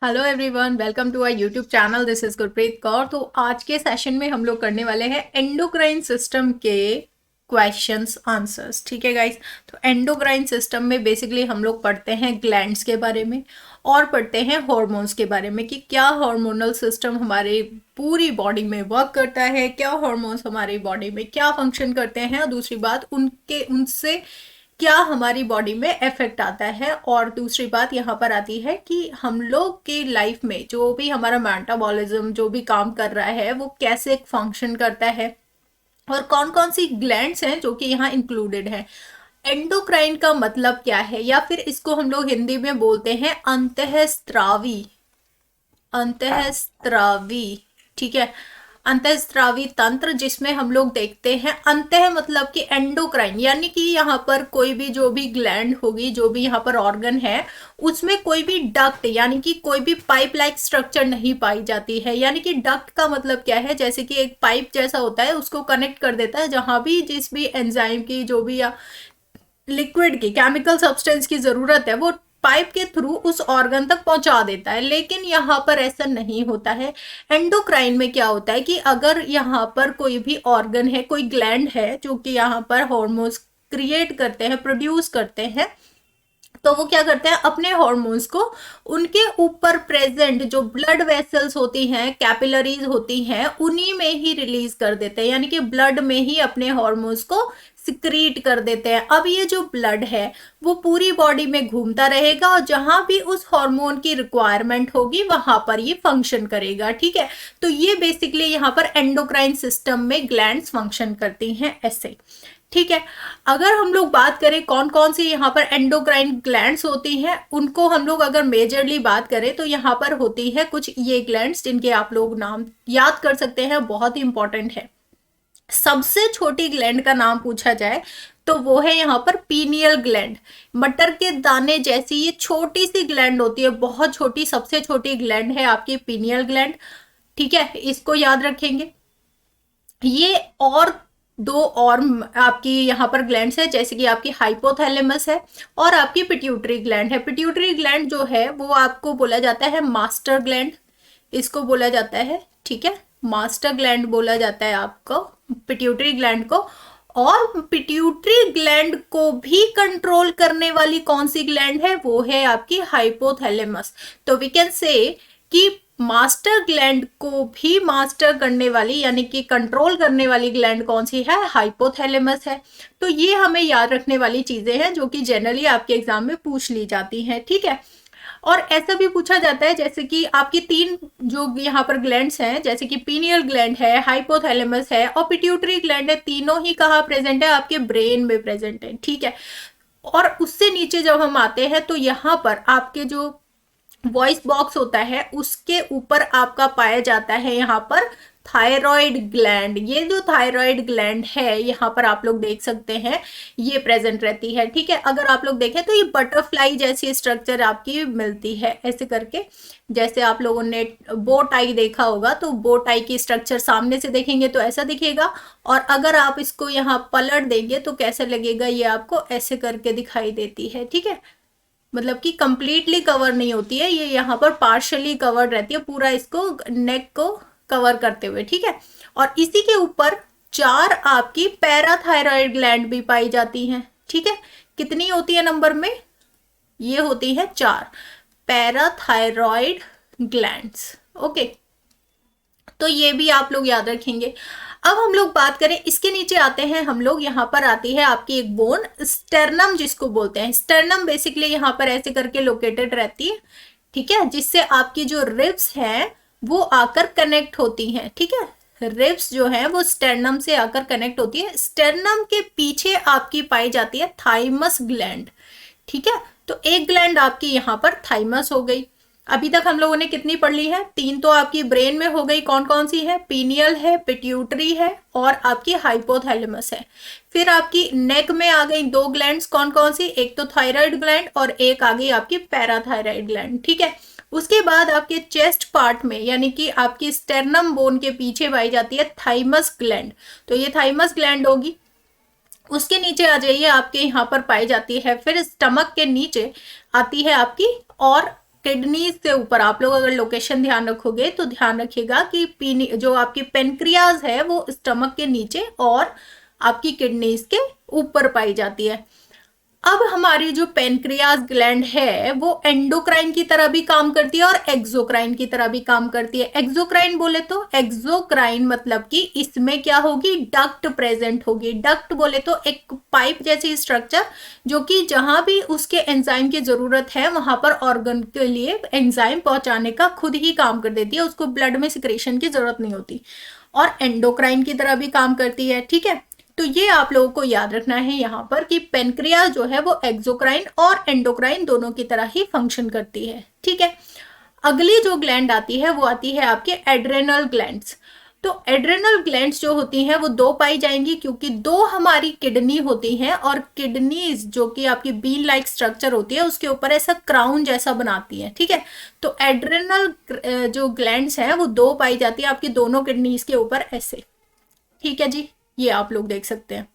Hello everyone, welcome to our YouTube channel. This is Gurpreet Kaur. तो आज के सेशन में हम लोग करने वाले हैं एंडोक्राइन सिस्टम के क्वेश्चंस आंसर्स। ठीक है गाइस। तो एंडोक्राइन सिस्टम में बेसिकली हम लोग पढ़ते हैं ग्लैंड्स के बारे में और पढ़ते हैं हार्मोन्स के बारे में कि क्या हार्मोनल सिस्टम हमारे पूरी बॉडी में वर्क करता है, क्या हार्मोन्स हमारी बॉडी में क्या फंक्शन करते हैं, और दूसरी बात उनसे क्या हमारी बॉडी में इफेक्ट आता है। और दूसरी बात यहाँ पर आती है कि हम लोग की लाइफ में जो भी हमारा मेटाबॉलिज्म जो भी काम कर रहा है वो कैसे फंक्शन करता है और कौन कौन सी ग्लैंड्स हैं जो कि यहाँ इंक्लूडेड है। एंडोक्राइन का मतलब क्या है, या फिर इसको हम लोग हिंदी में बोलते हैं अंतःस्त्रावी। अंतःस्त्रावी, ठीक है। अंतःस्त्रावी तंत्र, जिसमें हम लोग देखते हैं अंतः मतलब कि एंडोक्राइन, यानी कि यहाँ पर कोई भी जो भी ग्लैंड होगी, जो भी यहाँ पर ऑर्गन है, उसमें कोई भी डक्ट यानी कि कोई भी पाइप लाइक स्ट्रक्चर नहीं पाई जाती है। यानी कि डक्ट का मतलब क्या है, जैसे कि एक पाइप जैसा होता है, उसको कनेक्ट कर देता है जहां भी जिस भी एंजाइम की जो भी या लिक्विड की केमिकल सब्सटेंस की जरूरत है वो पाइप के थ्रू उस ऑर्गन तक पहुंचा देता है। लेकिन यहाँ पर ऐसा नहीं होता है। एंडोक्राइन में क्या होता है कि अगर यहाँ पर कोई भी ऑर्गन है, कोई ग्लैंड है जो कि यहाँ पर हार्मोन्स क्रिएट करते हैं, प्रोड्यूस करते हैं, तो वो क्या करते हैं अपने हॉर्मोन्स को उनके ऊपर प्रेजेंट जो ब्लड वेसल्स होती हैं, कैपिलरीज होती हैं, उन्हीं में ही रिलीज कर देते हैं। यानी कि ब्लड में ही अपने हॉर्मोन्स को सिक्रीट कर देते हैं। अब ये जो ब्लड है वो पूरी बॉडी में घूमता रहेगा और जहां भी उस हार्मोन की रिक्वायरमेंट होगी वहां पर ये फंक्शन करेगा। ठीक है। तो ये बेसिकली यहाँ पर एंडोक्राइन सिस्टम में ग्लैंड्स फंक्शन करती हैं ऐसे। ठीक है। अगर हम लोग बात करें कौन कौन सी यहाँ पर एंडोक्राइन ग्लैंड्स होती हैं, उनको हम लोग अगर मेजरली बात करें तो यहाँ पर होती है कुछ ये ग्लैंड्स जिनके आप लोग नाम याद कर सकते हैं, बहुत ही इंपॉर्टेंट है। सबसे छोटी ग्लैंड का नाम पूछा जाए तो वो है यहाँ पर पीनियल ग्लैंड। मटर के दाने जैसी ये छोटी सी ग्लैंड होती है, बहुत छोटी, सबसे छोटी ग्लैंड है आपकी पीनियल ग्लैंड। ठीक है, इसको याद रखेंगे। ये और दो और आपकी यहाँ पर ग्लैंड्स है, जैसे कि आपकी हाइपोथैलेमस है और आपकी पिट्यूटरी ग्लैंड है। पिट्यूटरी ग्लैंड जो है वो आपको बोला जाता है मास्टर ग्लैंड, इसको बोला जाता है। ठीक है, मास्टर ग्लैंड बोला जाता है आपको पिट्यूटरी ग्लैंड को। और पिट्यूटरी ग्लैंड को भी कंट्रोल करने वाली कौन सी ग्लैंड है, वो है आपकी हाइपोथैलेमस। तो वी कैन से कि मास्टर ग्लैंड को भी मास्टर करने वाली यानी कि कंट्रोल करने वाली ग्लैंड कौन सी है, हाइपोथैलेमस है। तो ये हमें याद रखने वाली चीजें हैं जो कि जनरली आपके एग्जाम में पूछ ली जाती हैं। ठीक है। और ऐसा भी पूछा जाता है जैसे कि आपकी तीन जो यहाँ पर ग्लैंड्स हैं, जैसे कि पीनियल ग्लैंड है, हाइपोथैलेमस है और पिट्यूटरी ग्लैंड है, तीनों ही कहाँ प्रेजेंट है, आपके ब्रेन में प्रेजेंट है। ठीक है। और उससे नीचे जब हम आते हैं तो यहाँ पर आपके जो वॉइस बॉक्स होता है उसके ऊपर आपका पाया जाता है यहाँ पर थायराइड ग्लैंड। ये जो थायराइड ग्लैंड है यहाँ पर आप लोग देख सकते हैं ये प्रेजेंट रहती है। ठीक है। अगर आप लोग देखें तो ये बटरफ्लाई जैसी स्ट्रक्चर आपकी मिलती है ऐसे करके। जैसे आप लोगों ने बो टाई देखा होगा तो बो टाई की स्ट्रक्चर सामने से देखेंगे तो ऐसा दिखेगा, और अगर आप इसको यहाँ पलट देंगे तो कैसे लगेगा, ये आपको ऐसे करके दिखाई देती है। ठीक है। मतलब कि कंप्लीटली कवर नहीं होती है ये, यहाँ पर पार्शियली कवर्ड रहती है, पूरा इसको नेक को कवर करते हुए। ठीक है। और इसी के ऊपर चार आपकी पैराथायरॉयड ग्लैंड भी पाई जाती हैं। ठीक है। कितनी होती है नंबर में, ये होती है चार पैराथायरॉयड ग्लैंड्स। ओके, तो ये भी आप लोग याद रखेंगे। अब हम लोग बात करें इसके नीचे आते हैं हम लोग, यहाँ पर आती है आपकी एक बोन, स्टर्नम जिसको बोलते हैं। स्टर्नम बेसिकली यहाँ पर ऐसे करके लोकेटेड रहती है। ठीक है, जिससे आपकी जो रिब्स हैं वो आकर कनेक्ट होती हैं। ठीक है, रिब्स जो है वो स्टर्नम से आकर कनेक्ट होती है। स्टर्नम के पीछे आपकी पाई जाती है थाइमस ग्लैंड। ठीक है, तो एक ग्लैंड आपकी यहाँ पर थाइमस हो गई। अभी तक हम लोगों ने कितनी पढ़ ली है, तीन तो आपकी ब्रेन में हो गई। कौन कौन सी है, पीनियल है, पिट्यूटरी है और आपकी हाइपोथैलेमस है। फिर आपकी नेक में आ गई दो ग्लैंड्स, कौन कौन सी, एक तो थायराइड ग्लैंड और एक आ गई आपकी पैराथायराइड ग्लैंड। ठीक है। उसके बाद आपके चेस्ट पार्ट में यानी कि आपकी स्टेर्नम बोन के पीछे पाई जाती है थाइमस ग्लैंड, तो ये थाइमस ग्लैंड होगी। उसके नीचे आ जाइए, आपके यहाँ पर पाई जाती है फिर स्टमक के नीचे आती है आपकी और किडनी से ऊपर आप लोग अगर लोकेशन ध्यान रखोगे तो ध्यान रखिएगा कि पीनी जो आपकी पेनक्रियाज है वो स्टमक के नीचे और आपकी किडनीज के ऊपर पाई जाती है। अब हमारी जो पेनक्रियाज ग्लैंड है वो एंडोक्राइन की तरह भी काम करती है और एक्सोक्राइन की तरह भी काम करती है। एक्सोक्राइन बोले तो एक्सोक्राइन मतलब कि इसमें क्या होगी, डक्ट प्रेजेंट होगी। डक्ट बोले तो एक पाइप जैसी स्ट्रक्चर जो कि जहां भी उसके एंजाइम की जरूरत है वहां पर ऑर्गन के लिए एंजाइम पहुंचाने का खुद ही काम कर देती है, उसको ब्लड में सिक्रेशन की जरूरत नहीं होती, और एंडोक्राइन की तरह भी काम करती है। ठीक है, तो ये आप लोगों को याद रखना है यहाँ पर कि पेनक्रियाज जो है वो एक्सोक्राइन और एंडोक्राइन दोनों की तरह ही फंक्शन करती है। ठीक है, अगली जो ग्लैंड आती है वो आती है आपके एड्रेनल ग्लैंड्स। तो एड्रेनल ग्लैंड्स जो होती हैं वो दो पाई जाएंगी, क्योंकि दो हमारी किडनी होती हैं और किडनीज जो कि आपकी बीन लाइक स्ट्रक्चर होती है उसके ऊपर ऐसा क्राउन जैसा बनाती है। ठीक है, तो एड्रेनल जो ग्लैंड्स हैं वो दो पाई जाती है आपकी दोनों किडनीज के ऊपर ऐसे। ठीक है जी, ये आप लोग देख सकते हैं।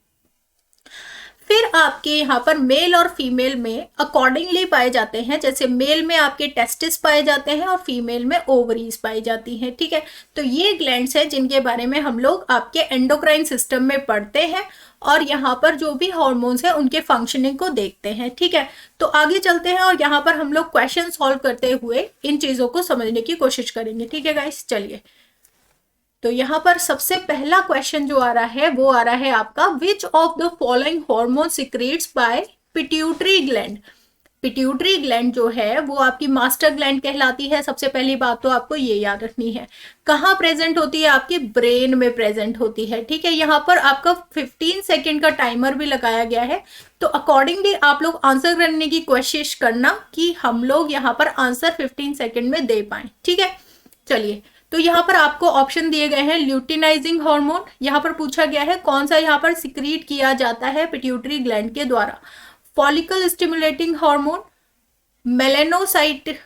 फिर आपके यहाँ पर मेल और फीमेल में अकॉर्डिंगली पाए जाते हैं, जैसे मेल में आपके टेस्टिस पाए जाते हैं और फीमेल में ओवरीज पाई जाती हैं। ठीक है, तो ये ग्लैंड्स हैं जिनके बारे में हम लोग आपके एंडोक्राइन सिस्टम में पढ़ते हैं और यहाँ पर जो भी हॉर्मोन्स हैं उनके फंक्शनिंग को देखते हैं। ठीक है, तो आगे चलते हैं और यहाँ पर हम लोग क्वेश्चन सॉल्व करते हुए इन चीजों को समझने की कोशिश करेंगे। ठीक है गाइस, चलिए। तो यहाँ पर सबसे पहला क्वेश्चन जो आ रहा है वो आ रहा है आपका, which of the following hormone secretes by pituitary gland. Pituitary gland जो है वो आपकी मास्टर ग्लैंड कहलाती है। सबसे पहली बात तो आपको ये याद रखनी है। कहाँ प्रेजेंट होती है, आपके ब्रेन में प्रेजेंट होती है। ठीक है, यहाँ पर आपका 15 सेकेंड का टाइमर भी लगाया गया है, तो अकॉर्डिंगली आप लोग आंसर करने की कोशिश करना कि हम लोग यहाँ पर आंसर 15 सेकेंड में दे पाए। ठीक है, चलिए। तो यहाँ पर आपको ऑप्शन दिए गए हैं, ल्यूटिनाइजिंग हार्मोन, यहाँ पर पूछा गया है कौन सा यहाँ पर सिक्रीट किया जाता है पिट्यूटरी ग्लैंड के द्वारा, follicle stimulating hormone, melanocyte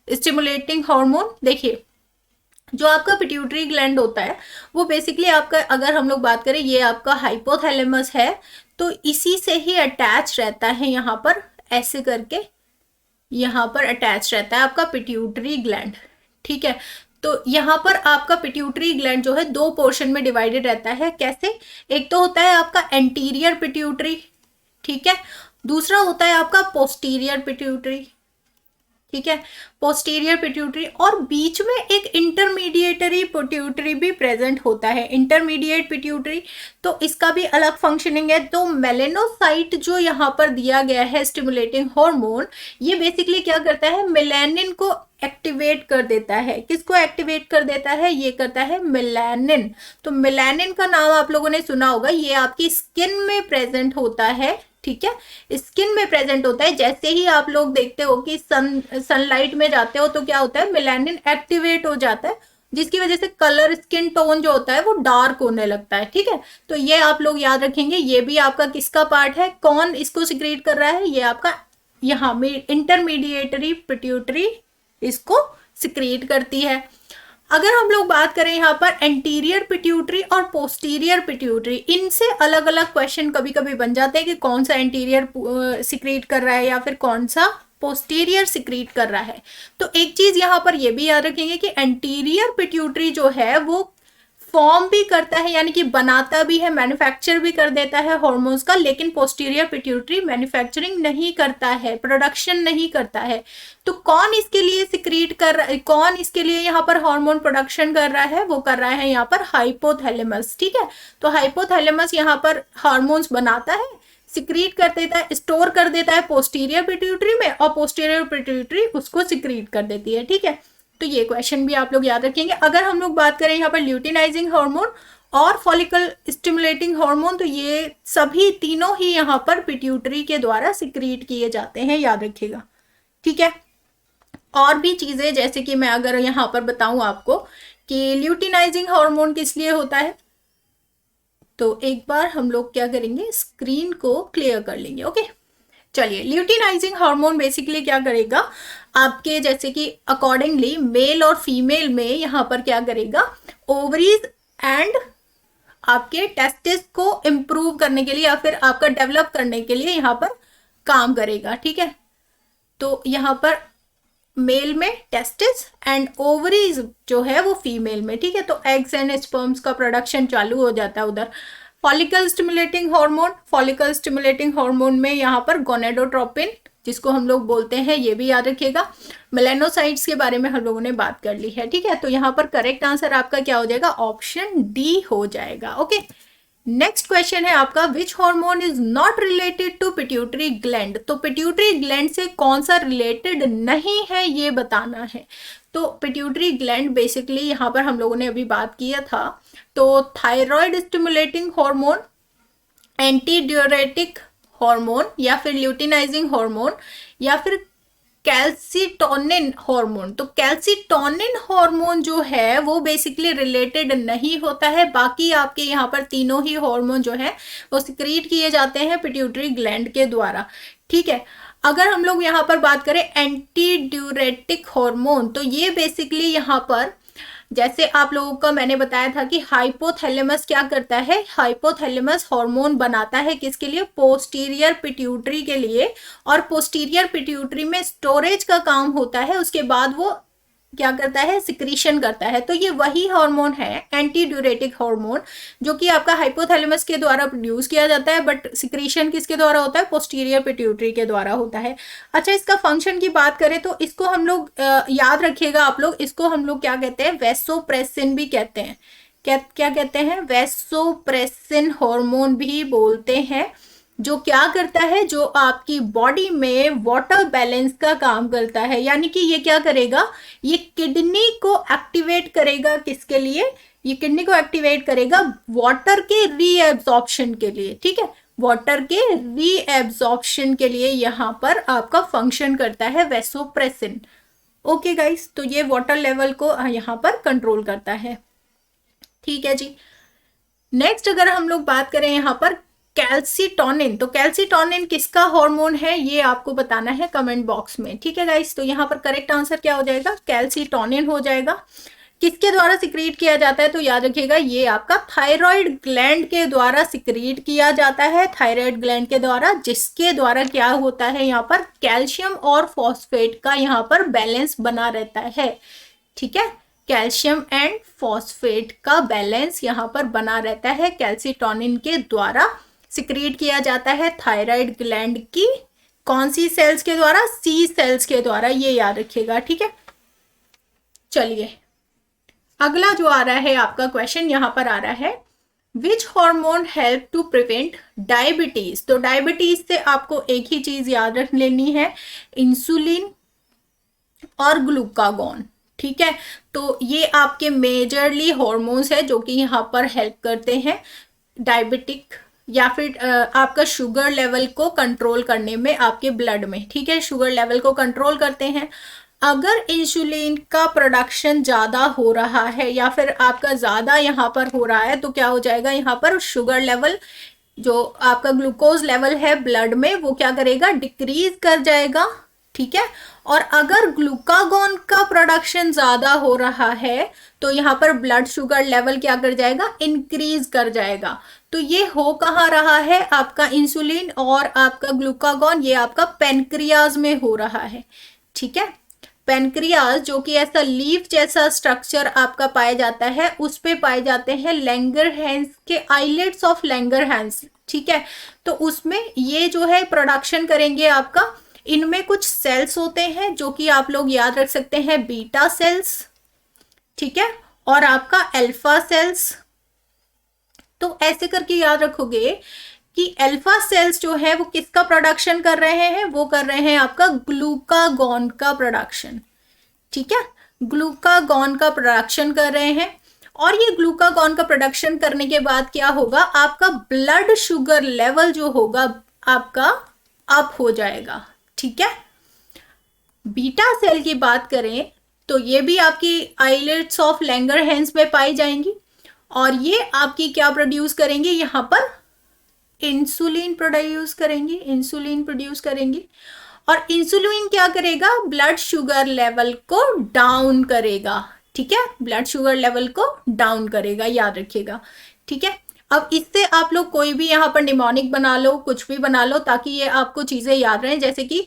stimulating hormone. देखिए, जो आपका पिट्यूटरी ग्लैंड होता है वो बेसिकली आपका, अगर हम लोग बात करें, ये आपका हाइपोथैलेमस है, तो इसी से ही अटैच रहता है, यहाँ पर ऐसे करके यहाँ पर अटैच रहता है आपका पिट्यूटरी ग्लैंड। ठीक है, तो यहाँ पर आपका पिट्यूटरी ग्लैंड जो है दो पोर्शन में डिवाइडेड रहता है। कैसे, एक तो होता है आपका एंटीरियर पिट्यूटरी, ठीक है, दूसरा होता है आपका पोस्टीरियर पिट्यूटरी। ठीक है, पोस्टीरियर पिट्यूटरी, और बीच में एक इंटरमीडिएटरी पिट्यूटरी भी प्रेजेंट होता है, इंटरमीडिएट पिट्यूटरी, तो इसका भी अलग फंक्शनिंग है। तो मेलेनोसाइट जो यहाँ पर दिया गया है स्टिमुलेटिंग हार्मोन, ये बेसिकली क्या करता है, मेलानिन को एक्टिवेट कर देता है। किसको एक्टिवेट कर देता है, ये करता है मेलानिन। तो मेलानिन का नाम आप लोगों ने सुना होगा, ये आपकी स्किन में प्रेजेंट होता है। ठीक है, स्किन में प्रेजेंट होता है। जैसे ही आप लोग देखते हो कि सनलाइट में जाते हो तो क्या होता है, मेलानिन एक्टिवेट हो जाता है, जिसकी वजह से कलर, स्किन टोन जो होता है वो डार्क होने लगता है। ठीक है, तो ये आप लोग याद रखेंगे। ये भी आपका किसका पार्ट है, कौन इसको सिक्रेट कर रहा है, ये आपका यहाँ में इंटरमीडिएटरी पिट्यूटरी इसको सिक्रेट करती है। अगर हम लोग बात करें यहाँ पर एंटीरियर पिट्यूटरी और पोस्टीरियर पिट्यूटरी, इनसे अलग अलग क्वेश्चन कभी कभी बन जाते हैं कि कौन सा एंटीरियर सिक्रेट कर रहा है या फिर कौन सा पोस्टीरियर सिक्रेट कर रहा है। तो एक चीज यहाँ पर ये भी याद रखेंगे कि एंटीरियर पिट्यूटरी जो है वो फॉर्म भी करता है, यानी कि बनाता भी है, मैन्युफैक्चर भी कर देता है हॉर्मोन्स का, लेकिन पोस्टीरियर पिट्यूटरी मैन्युफैक्चरिंग नहीं करता है, प्रोडक्शन नहीं करता है। तो कौन इसके लिए सिक्रीट कर रहा है, कौन इसके लिए यहाँ पर हार्मोन प्रोडक्शन कर रहा है, वो कर रहा है यहाँ पर हाइपोथैलेमस। ठीक है, तो हाइपोथैलेमस यहाँ पर हार्मोन्स बनाता है, सिक्रीट कर देता है, स्टोर कर देता है पोस्टीरियर पिट्यूटरी में, और पोस्टीरियर पिट्यूटरी उसको सिक्रीट कर देती है। ठीक है, तो ये क्वेश्चन भी आप लोग याद रखेंगे। अगर हम लोग बात करें यहाँ पर ल्यूटिनाइजिंग हार्मोन और फॉलिकल स्टिमुलेटिंग हार्मोन, तो ये सभी तीनों ही यहाँ पर पिट्यूटरी के द्वारा सिक्रीट किए जाते हैं, याद रखिएगा। ठीक है, और भी चीजें जैसे कि मैं अगर यहाँ पर बताऊं आपको कि ल्यूटिनाइजिंग हार्मोन किस लिए होता है, तो एक बार हम लोग क्या करेंगे, स्क्रीन को क्लियर कर लेंगे। ओके, चलिए। ल्यूटिनाइजिंग हार्मोन बेसिकली क्या करेगा, आपके जैसे कि अकॉर्डिंगली मेल और फीमेल में यहाँ पर क्या करेगा, ओवरीज एंड आपके टेस्टिस को इम्प्रूव करने के लिए या फिर आपका डेवलप करने के लिए यहाँ पर काम करेगा। ठीक है, तो यहाँ पर मेल में टेस्टिस एंड ओवरीज जो है वो फीमेल में, ठीक है। तो एग्स एंड स्पर्म्स का प्रोडक्शन चालू हो जाता है उधर। Follicle stimulating hormone, follicle stimulating hormone में यहाँ पर गोनेडोट्रोपिन जिसको हम लोग बोलते हैं, ये भी याद रखिएगा। मेलानोसाइट्स के बारे में हम लोगों ने बात कर ली है, ठीक है। तो यहाँ पर करेक्ट आंसर आपका क्या हो जाएगा, ऑप्शन डी हो जाएगा। ओके, नेक्स्ट क्वेश्चन है आपका, which hormone is not related to pituitary gland. तो पिट्यूटरी ग्लैंड से कौन सा रिलेटेड नहीं है ये बताना है। तो पिट्यूटरी ग्लैंड बेसिकली यहाँ पर हम लोगों ने अभी बात किया था, तो thyroid stimulating hormone, anti diuretic hormone, या फिर ल्यूटिनाइजिंग हार्मोन, या फिर कैल्सिटोनिन हार्मोन। तो कैल्सिटोनिन हार्मोन जो है वो बेसिकली रिलेटेड नहीं होता है, बाकी आपके यहाँ पर तीनों ही हार्मोन जो है वो सिक्रीट किए जाते हैं पिट्यूटरी ग्लैंड के द्वारा, ठीक है। अगर हम लोग यहाँ पर बात करें एंटी ड्यूरेटिक हार्मोन, तो ये बेसिकली यहाँ पर जैसे आप लोगों को मैंने बताया था कि हाइपोथैलेमस क्या करता है, हाइपोथैलेमस हार्मोन बनाता है किसके लिए, पोस्टीरियर पिट्यूटरी के लिए, और पोस्टीरियर पिट्यूटरी में स्टोरेज का काम होता है, उसके बाद वो क्या करता है, सिक्रीशन करता है। तो ये वही हार्मोन है एंटी ड्यूरेटिक हार्मोन जो कि आपका हाइपोथैलेमस के द्वारा प्रोड्यूस किया जाता है, बट सिक्रीशन किसके द्वारा होता है, पोस्टीरियर पिट्यूटरी के द्वारा होता है। अच्छा, इसका फंक्शन की बात करें तो इसको हम लोग याद रखिएगा आप लोग, इसको हम लोग क्या कहते हैं, वैसोप्रेसिन भी कहते हैं। क्या कहते हैं, वैसोप्रेसिन हार्मोन भी बोलते हैं, जो क्या करता है, जो आपकी बॉडी में वाटर बैलेंस का काम करता है। यानी कि ये क्या करेगा, ये किडनी को एक्टिवेट करेगा, किसके लिए, ये किडनी को एक्टिवेट करेगा वाटर के रीएब्जॉर्प्शन के लिए, ठीक है। वाटर के रीएब्जॉर्प्शन के लिए यहाँ पर आपका फंक्शन करता है वैसोप्रेसिन। ओके गाइस, तो ये वाटर लेवल को यहाँ पर कंट्रोल करता है, ठीक है जी। नेक्स्ट अगर हम लोग बात करें यहाँ पर कैल्सिटोनिन, तो कैल्सिटोनिन किसका हार्मोन है ये आपको बताना है कमेंट बॉक्स में, ठीक है गाइस। तो यहाँ पर करेक्ट आंसर क्या हो जाएगा, कैल्सिटोनिन हो जाएगा। किसके द्वारा सिक्रीट किया जाता है, तो याद रखिएगा ये आपका थायराइड ग्लैंड के द्वारा सिक्रीट किया जाता है, थायराइड ग्लैंड के द्वारा, जिसके द्वारा क्या होता है, यहाँ पर कैल्शियम और फॉस्फेट का यहाँ पर बैलेंस बना रहता है, ठीक है। कैल्शियम एंड फॉस्फेट का बैलेंस यहाँ पर बना रहता है, कैल्सिटोनिन के द्वारा सिक्रीट किया जाता है थायराइड ग्लैंड की कौन सी सेल्स के द्वारा, सी सेल्स के द्वारा, ये याद रखिएगा, ठीक है। चलिए अगला जो आ रहा है आपका क्वेश्चन यहाँ पर आ रहा है, which hormone help to prevent diabetes. तो डायबिटीज से आपको एक ही चीज याद रख लेनी है, इंसुलिन और ग्लूकागॉन, ठीक है। तो ये आपके मेजरली हॉर्मोन्स है जो कि यहाँ पर हेल्प करते हैं डायबिटिक या फिर आपका शुगर लेवल को कंट्रोल करने में आपके ब्लड में, ठीक है, शुगर लेवल को कंट्रोल करते हैं। अगर इंसुलिन का प्रोडक्शन ज़्यादा हो रहा है या फिर आपका ज़्यादा यहाँ पर हो रहा है, तो क्या हो जाएगा, यहाँ पर शुगर लेवल जो आपका ग्लूकोज लेवल है ब्लड में वो क्या करेगा, डिक्रीज कर जाएगा, ठीक है। और अगर ग्लूकागॉन का प्रोडक्शन ज़्यादा हो रहा है तो यहाँ पर ब्लड शुगर लेवल क्या कर जाएगा, इंक्रीज कर जाएगा। तो ये हो कहाँ रहा है, आपका इंसुलिन और आपका ग्लूकागॉन ये आपका पेनक्रियाज में हो रहा है, ठीक है। पेनक्रियाज जो कि ऐसा लीफ जैसा स्ट्रक्चर आपका पाया जाता है, उस पे पाए जाते हैं लैंगरहैंस के आइलेट्स ऑफ लैंगरहैंस, ठीक है। तो उसमें ये जो है प्रोडक्शन करेंगे आपका, इनमें कुछ सेल्स होते हैं जो कि आप लोग याद रख सकते हैं, बीटा सेल्स, ठीक है, और आपका अल्फा सेल्स। तो ऐसे करके याद रखोगे कि अल्फा सेल्स जो है वो किसका प्रोडक्शन कर रहे हैं, वो कर रहे हैं आपका ग्लूकागॉन का प्रोडक्शन, ठीक है, ग्लूकागॉन का प्रोडक्शन कर रहे हैं। और ये ग्लूकागॉन का प्रोडक्शन करने के बाद क्या होगा, आपका ब्लड शुगर लेवल जो होगा आपका अप हो जाएगा, ठीक है। बीटा सेल की बात करें तो ये भी आपकी आइलेट्स ऑफ लैंगरहैंस में पाई जाएंगी और ये आपकी क्या प्रोड्यूस करेंगे, यहाँ पर इंसुलिन प्रोड्यूस करेंगी, इंसुलिन प्रोड्यूस करेंगी। और इंसुलिन क्या करेगा, ब्लड शुगर लेवल को डाउन करेगा, ठीक है, ब्लड शुगर लेवल को डाउन करेगा, याद रखिएगा, ठीक है। अब इससे आप लोग कोई भी यहाँ पर निमोनिक बना लो, कुछ भी बना लो, ताकि ये आपको चीजें याद रहें, जैसे कि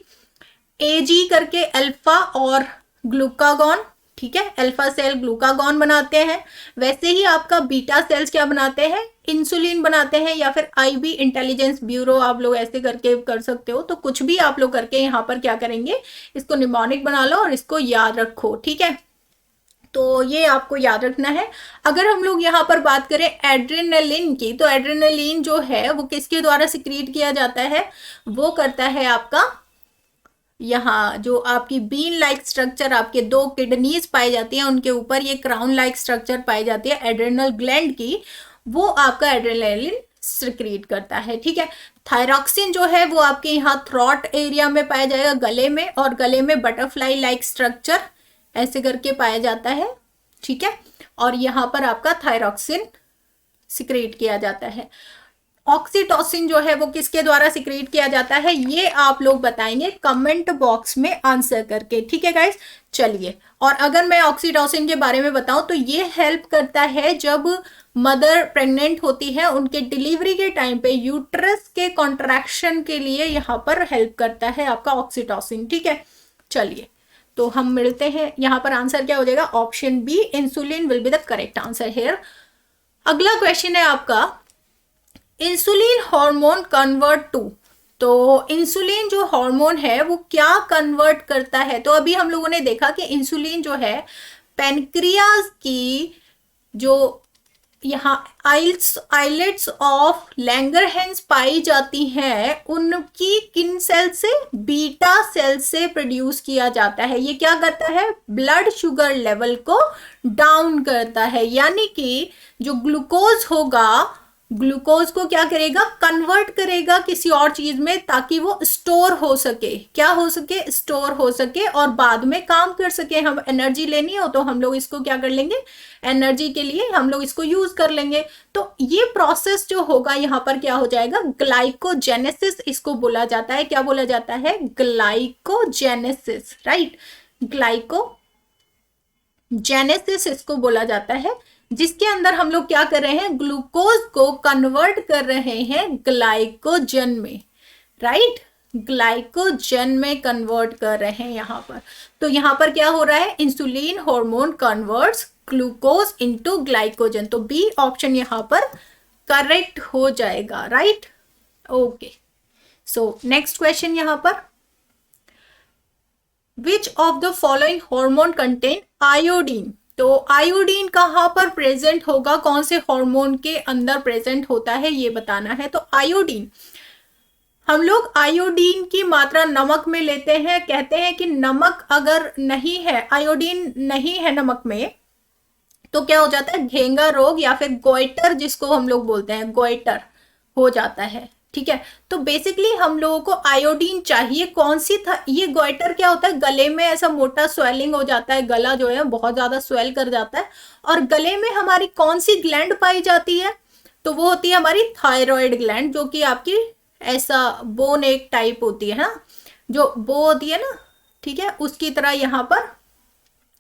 एजी करके अल्फा और ग्लूकागॉन, ठीक है, अल्फा सेल ग्लूकागॉन बनाते हैं। वैसे ही आपका बीटा सेल्स क्या बनाते हैं, इंसुलिन बनाते हैं, या फिर आईबी इंटेलिजेंस ब्यूरो आप लोग ऐसे करके कर सकते हो। तो कुछ भी आप लोग करके यहाँ पर क्या करेंगे, इसको निमोनिक बना लो और इसको याद रखो, ठीक है। तो ये आपको याद रखना है। अगर हम लोग यहाँ पर बात करें एड्रेनलिन की, तो एड्रेनलिन जो है वो किसके द्वारा सिक्रीट किया जाता है, वो करता है आपका यहाँ जो आपकी बीन लाइक स्ट्रक्चर, आपके 2 किडनीज पाई जाती हैं, उनके ऊपर ये क्राउन लाइक स्ट्रक्चर पाई जाती है एड्रेनल ग्लैंड की, वो आपका एड्रेनलिन सिक्रीट करता है, ठीक है। थायरॉक्सिन जो है वो आपके यहाँ थ्रॉट एरिया में पाया जाएगा, गले में, और गले में बटरफ्लाई लाइक स्ट्रक्चर ऐसे करके पाया जाता है, ठीक है। और यहाँ पर आपका थायरॉक्सिन सिक्रीट किया जाता है। ऑक्सीटोसिन जो है वो किसके द्वारा सिक्रीट किया जाता है, ये आप लोग बताएंगे कमेंट बॉक्स में आंसर करके, ठीक है गाइस। चलिए, और अगर मैं ऑक्सीटोसिन के बारे में बताऊं तो ये हेल्प करता है जब मदर प्रेग्नेंट होती है, उनके डिलीवरी के टाइम पे यूट्रस के कॉन्ट्रैक्शन के लिए यहाँ पर हेल्प करता है आपका ऑक्सीटोसिन, ठीक है। चलिए, तो हम मिलते हैं, यहाँ पर आंसर क्या हो जाएगा, option B insulin will be the correct answer here. अगला क्वेश्चन है आपका, इंसुलिन हार्मोन कन्वर्ट टू, तो इंसुलिन जो हार्मोन है वो क्या कन्वर्ट करता है। तो अभी हम लोगों ने देखा कि इंसुलिन जो है पेनक्रियाज की जो यहाँ आइलेट्स ऑफ लैंगरहैंस पाई जाती हैं, उनकी किन सेल से, बीटा सेल से प्रोड्यूस किया जाता है। ये क्या करता है, ब्लड शुगर लेवल को डाउन करता है, यानी कि जो ग्लूकोज होगा, ग्लूकोज को क्या करेगा, कन्वर्ट करेगा किसी और चीज में, ताकि वो स्टोर हो सके, क्या हो सके, स्टोर हो सके, और बाद में काम कर सके। हम एनर्जी लेनी हो तो हम लोग इसको क्या कर लेंगे, एनर्जी के लिए हम लोग इसको यूज कर लेंगे। तो ये प्रोसेस जो होगा यहाँ पर क्या हो जाएगा, ग्लाइकोजेनेसिस इसको बोला जाता है। क्या बोला जाता है, ग्लाइकोजेनेसिस, राइट, ग्लाइकोजेनेसिस इसको बोला जाता है, जिसके अंदर हम लोग क्या कर रहे हैं, ग्लूकोज को कन्वर्ट कर रहे हैं ग्लाइकोजन में, राइट, ग्लाइकोजन में कन्वर्ट कर रहे हैं यहाँ पर। तो यहाँ पर क्या हो रहा है, insulin hormone converts glucose into glycogen. तो बी ऑप्शन यहाँ पर करेक्ट हो जाएगा, right, okay. So next question यहाँ पर, which of the following hormone contain iodine. तो आयोडीन कहाँ पर प्रेजेंट होगा, कौन से हार्मोन के अंदर प्रेजेंट होता है, ये बताना है। तो आयोडीन, हम लोग आयोडीन की मात्रा नमक में लेते हैं, कहते हैं कि नमक अगर नहीं है, आयोडीन नहीं है नमक में, तो क्या हो जाता है, घेंगा रोग या फिर गोइटर जिसको हम लोग बोलते हैं, गोइटर हो जाता है, ठीक है। तो बेसिकली हम लोगों को आयोडीन चाहिए, कौन सी था, ये गोइटर क्या होता है, गले में ऐसा मोटा स्वेलिंग हो जाता है, गला जो है बहुत ज्यादा स्वेल कर जाता है, और गले में हमारी कौन सी ग्लैंड पाई जाती है, तो वो होती है हमारी थायराइड ग्लैंड, जो कि आपकी ऐसा बोन एक टाइप होती है ना, जो बो होती है ना, ठीक है, उसकी तरह यहाँ पर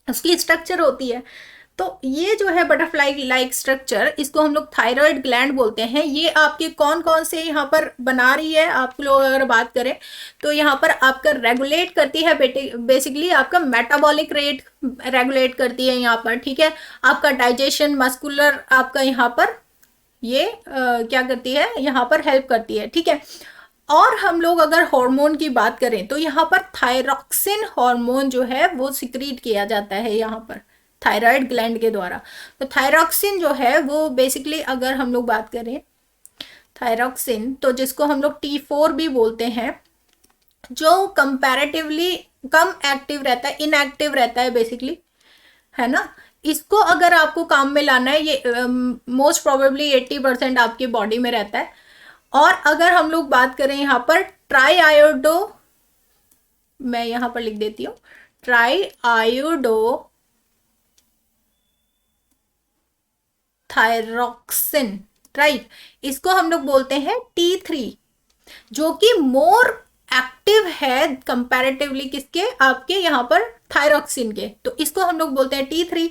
उसकी स्ट्रक्चर होती है। तो ये जो है बटरफ्लाई लाइक स्ट्रक्चर, इसको हम लोग थायराइड ग्लैंड बोलते हैं। ये आपके कौन कौन से यहाँ पर बना रही है, आप लोग अगर बात करें तो यहाँ पर आपका रेगुलेट करती है, बेसिकली आपका मेटाबॉलिक रेट रेगुलेट करती है यहाँ पर, ठीक है। आपका डाइजेशन, मस्कुलर, आपका यहाँ पर ये क्या करती है, यहाँ पर हेल्प करती है, ठीक है। और हम लोग अगर हार्मोन की बात करें तो यहाँ पर थायरॉक्सिन हार्मोन जो है वो सिक्रीट किया जाता है यहाँ पर थायराइड ग्लैंड के द्वारा। तो थायरॉक्सिन जो है वो बेसिकली अगर हम लोग बात करें थायरॉक्सिन, तो जिसको हम लोग T4 भी बोलते हैं, जो कंपैरेटिवली कम एक्टिव रहता है, इनएक्टिव रहता है बेसिकली, है ना। इसको अगर आपको काम में लाना है, ये मोस्ट प्रोबेबली 80% आपकी बॉडी में रहता है। और अगर हम लोग बात करें यहाँ पर ट्राई आयोडो, मैं यहाँ पर लिख देती हूँ, ट्राई आयोडो थायरॉक्सिन, राइट, इसको हम लोग बोलते हैं T3, जो कि मोर एक्टिव है कंपैरेटिवली किसके, आपके यहाँ पर थायरॉक्सिन के, तो इसको हम लोग बोलते हैं T3।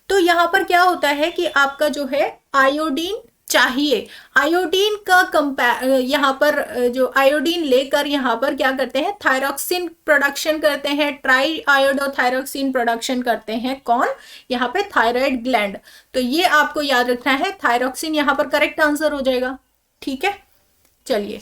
तो यहाँ पर क्या होता है कि आपका जो है आयोडीन चाहिए। आयोडीन का यहाँ पर जो आयोडीन लेकर यहाँ पर क्या करते हैं, थायरॉक्सिन प्रोडक्शन करते हैं, ट्राई आयोडोथायरॉक्सिन प्रोडक्शन करते हैं। कौन? यहाँ पे थायराइड ग्लैंड। तो ये आपको याद रखना है, थायरॉक्सिन यहाँ पर करेक्ट आंसर हो जाएगा। ठीक है, चलिए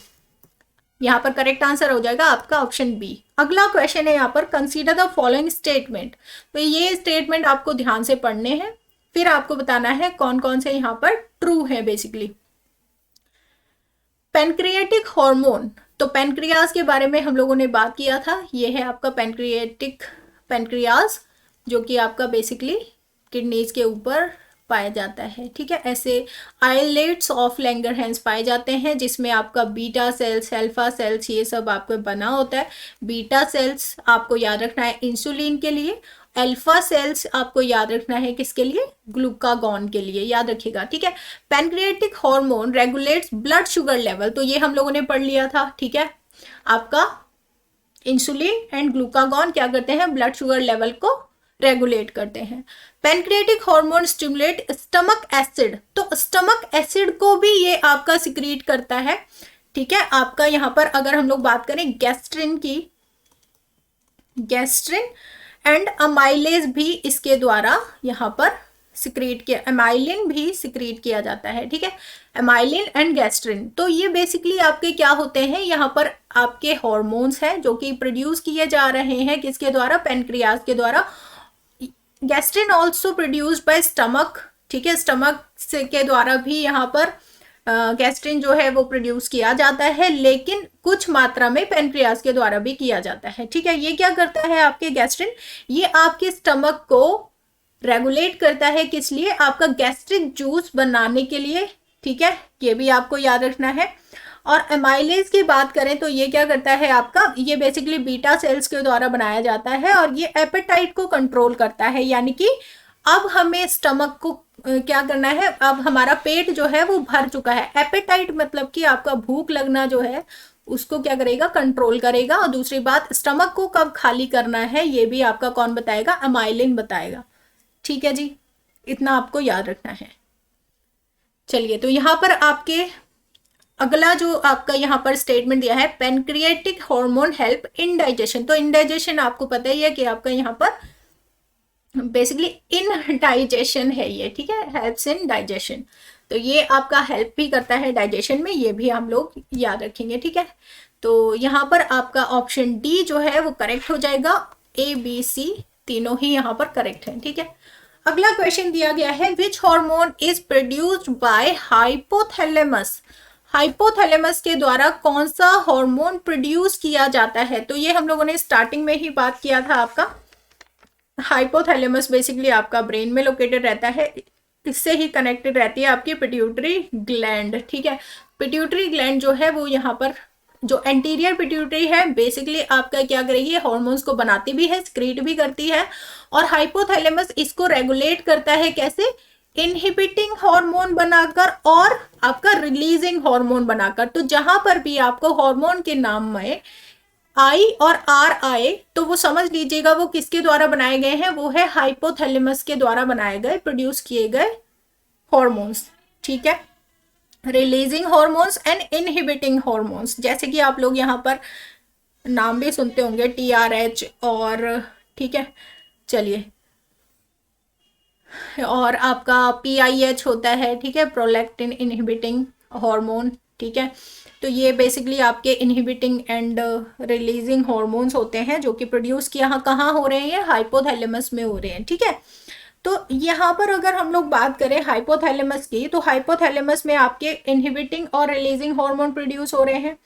यहाँ पर करेक्ट आंसर हो जाएगा आपका ऑप्शन बी। अगला क्वेश्चन है यहाँ पर, कंसीडर द फॉलोइंग स्टेटमेंट। तो ये स्टेटमेंट आपको ध्यान से पढ़ने हैं, फिर आपको बताना है कौन कौन से यहाँ पर ट्रू है। बेसिकली पेनक्रियाटिक हार्मोन, तो पेनक्रियाज के बारे में हम लोगों ने बात किया था। ये है आपका पेनक्रियाज, जो कि आपका बेसिकली किडनीज के ऊपर पाया जाता है। ठीक है, ऐसे आइलेट्स ऑफ लैंगरहैंस पाए जाते हैं, जिसमें आपका बीटा सेल्स, अल्फा सेल्स, ये सब आपको बना होता है। बीटा सेल्स आपको याद रखना है इंसुलिन के लिए, अल्फा सेल्स आपको याद रखना है किसके लिए? ग्लूकागॉन के लिए, याद रखिएगा। ठीक है, pancreatic hormone regulates blood sugar level, तो ये हम लोगों ने पढ़ लिया था। ठीक है, आपका इंसुलिन एंड ग्लूकागॉन क्या करते हैं? ब्लड शुगर लेवल को रेगुलेट करते हैं। Pancreatic hormone stimulate stomach acid, तो स्टमक एसिड को भी ये आपका सिक्रीट करता है। ठीक है, आपका यहाँ पर अगर हम लोग बात करें गैस्ट्रिन की, गैस्ट्रिन एंड अमाइलेज भी इसके द्वारा यहाँ पर सिक्रीट किया, अमाइलिन भी सिक्रीट किया जाता है। ठीक है, अमाइलिन एंड गैस्ट्रिन, तो ये बेसिकली आपके क्या होते हैं? यहाँ पर आपके हॉर्मोन्स हैं जो कि प्रोड्यूस किए जा रहे हैं किसके द्वारा? पेनक्रियाज के द्वारा। Gastrin also produced by stomach. ठीक है, स्टमक से के द्वारा भी यहाँ पर गैस्ट्रिन जो है वो प्रोड्यूस किया जाता है, लेकिन कुछ मात्रा में पेनक्रियाज के द्वारा भी किया जाता है। ठीक है, ये क्या करता है आपके गैस्ट्रिन? ये आपके स्टमक को रेगुलेट करता है, किस लिए? आपका गैस्ट्रिक जूस बनाने के लिए। ठीक है, ये भी आपको याद रखना है। और एमाइलेज की बात करें तो ये क्या करता है आपका? ये बेसिकली बीटा सेल्स के द्वारा बनाया जाता है और ये एपेटाइट को कंट्रोल करता है, यानी कि अब हमें स्टमक को क्या करना है? अब हमारा पेट जो है वो भर चुका है। एपेटाइट मतलब कि आपका भूख लगना जो है उसको क्या करेगा? कंट्रोल करेगा। और दूसरी बात, स्टमक को कब खाली करना है ये भी आपका कौन बताएगा? अमाइलिन बताएगा। ठीक है जी, इतना आपको याद रखना है। चलिए, तो यहाँ पर आपके अगला जो आपका यहाँ पर स्टेटमेंट दिया है, pancreatic hormone help in digestion. तो इंडाइजेशन आपको पता ही है कि आपका यहाँ पर बेसिकली इन डाइजेशन है ये। ठीक है, हेल्प्स इन डाइजेशन, तो ये आपका हेल्प भी करता है डाइजेशन में, ये भी हम लोग याद रखेंगे। ठीक है, तो यहाँ पर आपका ऑप्शन डी जो है वो करेक्ट हो जाएगा। ए बी सी तीनों ही यहाँ पर करेक्ट है। ठीक है, अगला क्वेश्चन दिया गया है, which hormone is produced by hypothalamus. Hypothalamus के द्वारा कौन सा हार्मोन प्रोड्यूस किया जाता है? तो ये हम लोगों ने स्टार्टिंग में ही बात किया था। आपका हाइपोथैलेमस बेसिकली आपका ब्रेन में लोकेटेड रहता है, इससे ही कनेक्टेड रहती है आपकी पिट्यूटरी ग्लैंड। ठीक है, पिट्यूटरी ग्लैंड जो है वो यहाँ पर जो एंटीरियर पिट्यूटरी है बेसिकली आपका क्या करेगी? हार्मोन्स को बनाती भी है, सिक्रीट भी करती है। और हाइपोथैलेमस इसको रेगुलेट करता है, कैसे? इनहिबिटिंग हार्मोन बनाकर और आपका रिलीजिंग हार्मोन बनाकर। तो जहां पर भी आपको हार्मोन के नाम में आई और आर आए तो वो समझ लीजिएगा वो किसके द्वारा बनाए गए हैं? वो है हाइपोथैलेमस के द्वारा बनाए गए, प्रोड्यूस किए गए हार्मोन्स। ठीक है, releasing hormones and inhibiting hormones, जैसे कि आप लोग यहाँ पर नाम भी सुनते होंगे TRH और, ठीक है, चलिए, और आपका PIH होता है। ठीक है, प्रोलैक्टिन इनहिबिटिंग हार्मोन। ठीक है, तो ये बेसिकली आपके इनहिबिटिंग एंड रिलीजिंग हार्मोन्स होते हैं जो कि प्रोड्यूस कहाँ हो रहे हैं? हाइपोथैलेमस में हो रहे हैं। ठीक है, तो यहाँ पर अगर हम लोग बात करें हाइपोथैलेमस की, तो हाइपोथैलेमस में आपके इनहिबिटिंग और रिलीजिंग हार्मोन प्रोड्यूस हो रहे हैं।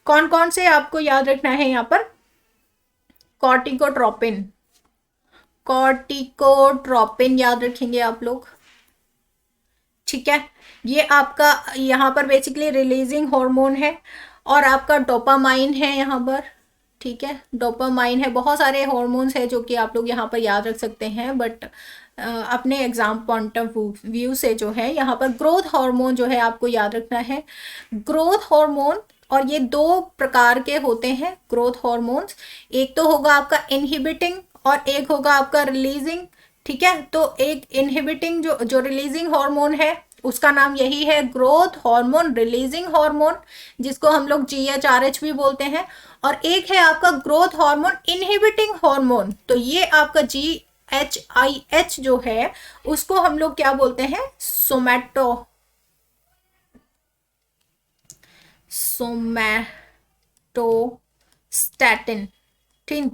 कौन कौन से आपको याद रखना है यहाँ पर? कॉर्टिकोट्रोपिन, कॉर्टिकोट्रोपिन याद रखेंगे आप लोग। ठीक है, ये आपका यहाँ पर बेसिकली रिलीजिंग हार्मोन है। और आपका डोपामाइन है यहाँ पर। ठीक है, डोपामाइन है। बहुत सारे हार्मोन्स है जो कि आप लोग यहाँ पर याद रख सकते हैं, बट अपने एग्जाम पॉइंट ऑफ व्यू से जो है यहाँ पर ग्रोथ हार्मोन जो है आपको याद रखना है। ग्रोथ हार्मोन, और ये दो प्रकार के होते हैं ग्रोथ हार्मोन्स, एक तो होगा आपका इनहिबिटिंग और एक होगा आपका रिलीजिंग। ठीक है, तो एक इनहिबिटिंग जो रिलीजिंग हार्मोन है उसका नाम यही है, ग्रोथ हार्मोन रिलीजिंग हार्मोन, जिसको हम लोग GHRH भी बोलते हैं। और एक है आपका ग्रोथ हार्मोन इनहिबिटिंग हार्मोन, तो ये आपका GHIH जो है उसको हम लोग क्या बोलते हैं, सोमैटोस्टैटिन। ठीक,